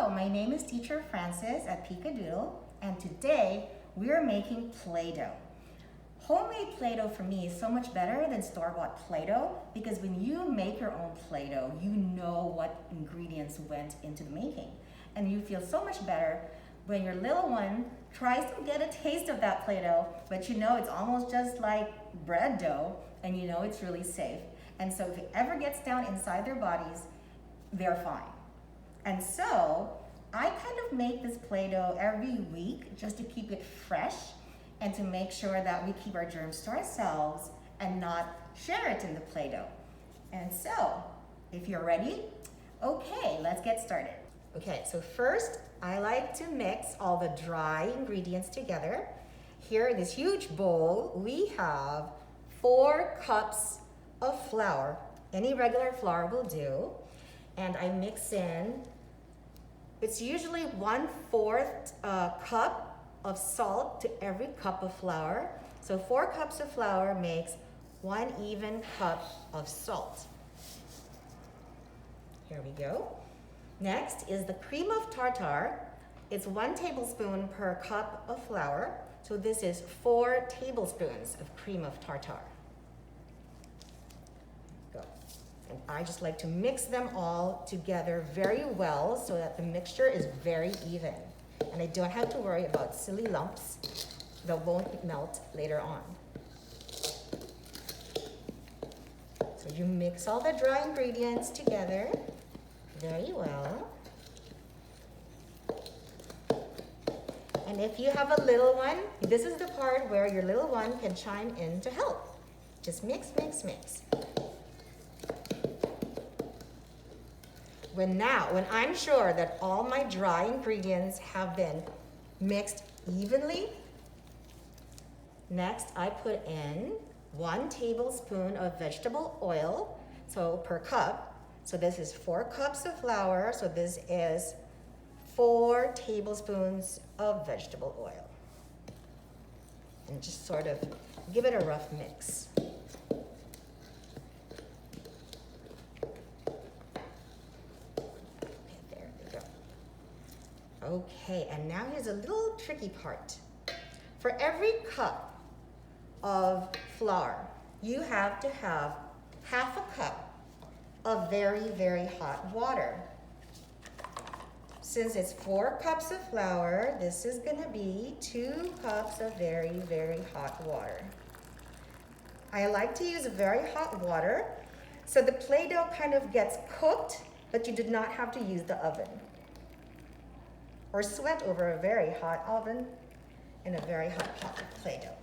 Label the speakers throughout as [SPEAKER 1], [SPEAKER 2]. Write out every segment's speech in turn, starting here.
[SPEAKER 1] Hello, my name is Teacher Francis at Peekadoodle, and today we are making Play-Doh. Homemade Play-Doh for me is so much better than store-bought Play-Doh because when you make your own Play-Doh, you know what ingredients went into the making. And you feel so much better when your little one tries to get a taste of that Play-Doh, but you know it's almost just like bread dough, and you know it's really safe. And so if it ever gets down inside their bodies, they're fine. And so I kind of make this Play-Doh every week just to keep it fresh and to make sure that we keep our germs to ourselves and not share it in the Play-Doh. And so, if you're ready, okay, let's get started. Okay, so first, I like to mix all the dry ingredients together. Here in this huge bowl, we have 4 cups of flour. Any regular flour will do. And I mix in, it's usually 1/4 cup of salt to every cup of flour. So 4 cups of flour makes 1 even cup of salt. Here we go. Next is the cream of tartar. It's 1 tablespoon per cup of flour. So this is 4 tablespoons of cream of tartar. Go. And I just like to mix them all together very well so that the mixture is very even. And I don't have to worry about silly lumps that won't melt later on. So you mix all the dry ingredients together very well. And if you have a little one, this is the part where your little one can chime in to help. Just mix, mix, mix. When I'm sure that all my dry ingredients have been mixed evenly, next I put in 1 tablespoon of vegetable oil, so per cup. So this is 4 cups of flour, so this is 4 tablespoons of vegetable oil. And just sort of give it a rough mix. Okay, and now here's a little tricky part. For every cup of flour, you have to have 1/2 cup of very, very hot water. Since it's 4 cups of flour, this is gonna be 2 cups of very, very hot water. I like to use very hot water so the Play-Doh kind of gets cooked, but you did not have to use the oven or sweat over a very hot oven in a very hot pot of Play-Doh.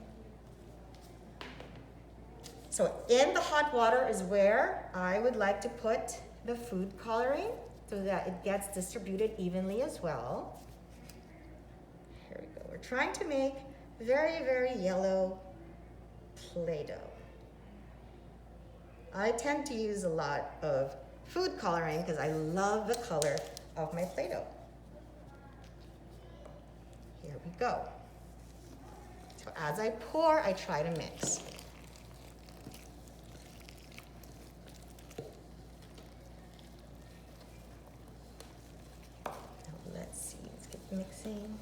[SPEAKER 1] So in the hot water is where I would like to put the food coloring so that it gets distributed evenly as well. Here we go. We're trying to make very, very yellow Play-Doh. I tend to use a lot of food coloring because I love the color of my Play-Doh. Here we go. So as I pour, I try to mix. Now let's see, let's get mixing.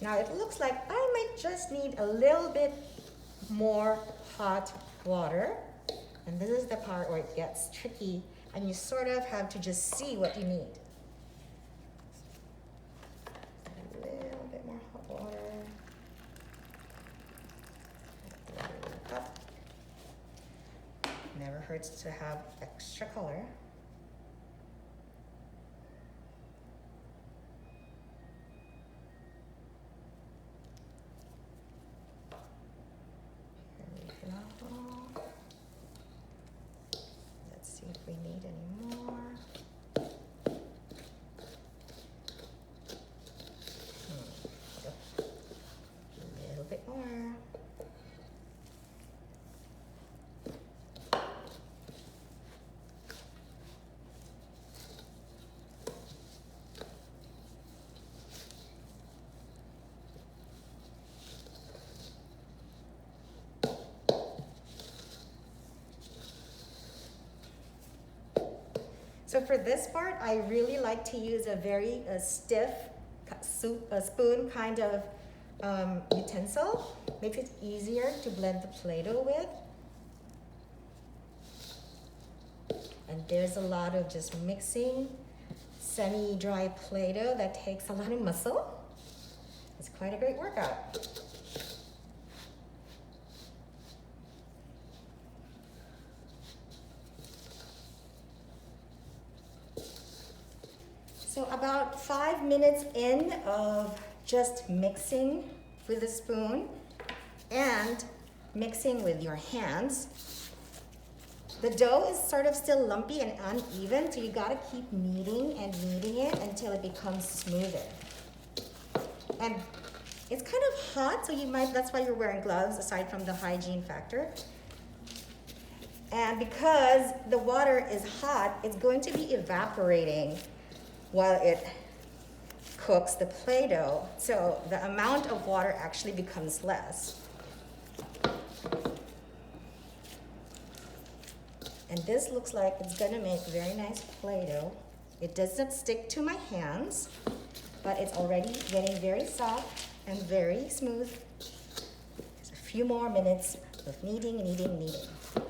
[SPEAKER 1] Now it looks like I might just need a little bit more hot water. And this is the part where it gets tricky and you sort of have to just see what you need. A little bit more hot water. Never hurts to have extra color. Let's see if we need any more. A little bit more. So for this part, I really like to use a very stiff spoon kind of utensil. Makes it easier to blend the Play-Doh with. And there's a lot of just mixing semi-dry Play-Doh that takes a lot of muscle. It's quite a great workout. So about 5 minutes in of just mixing with a spoon and mixing with your hands, the dough is sort of still lumpy and uneven, so you gotta keep kneading and kneading it until it becomes smoother. And it's kind of hot, so that's why you're wearing gloves aside from the hygiene factor. And because the water is hot, it's going to be evaporating while it cooks the Play-Doh, so the amount of water actually becomes less. And this looks like it's gonna make very nice Play-Doh. It doesn't stick to my hands, but it's already getting very soft and very smooth. Just a few more minutes of kneading, kneading, kneading.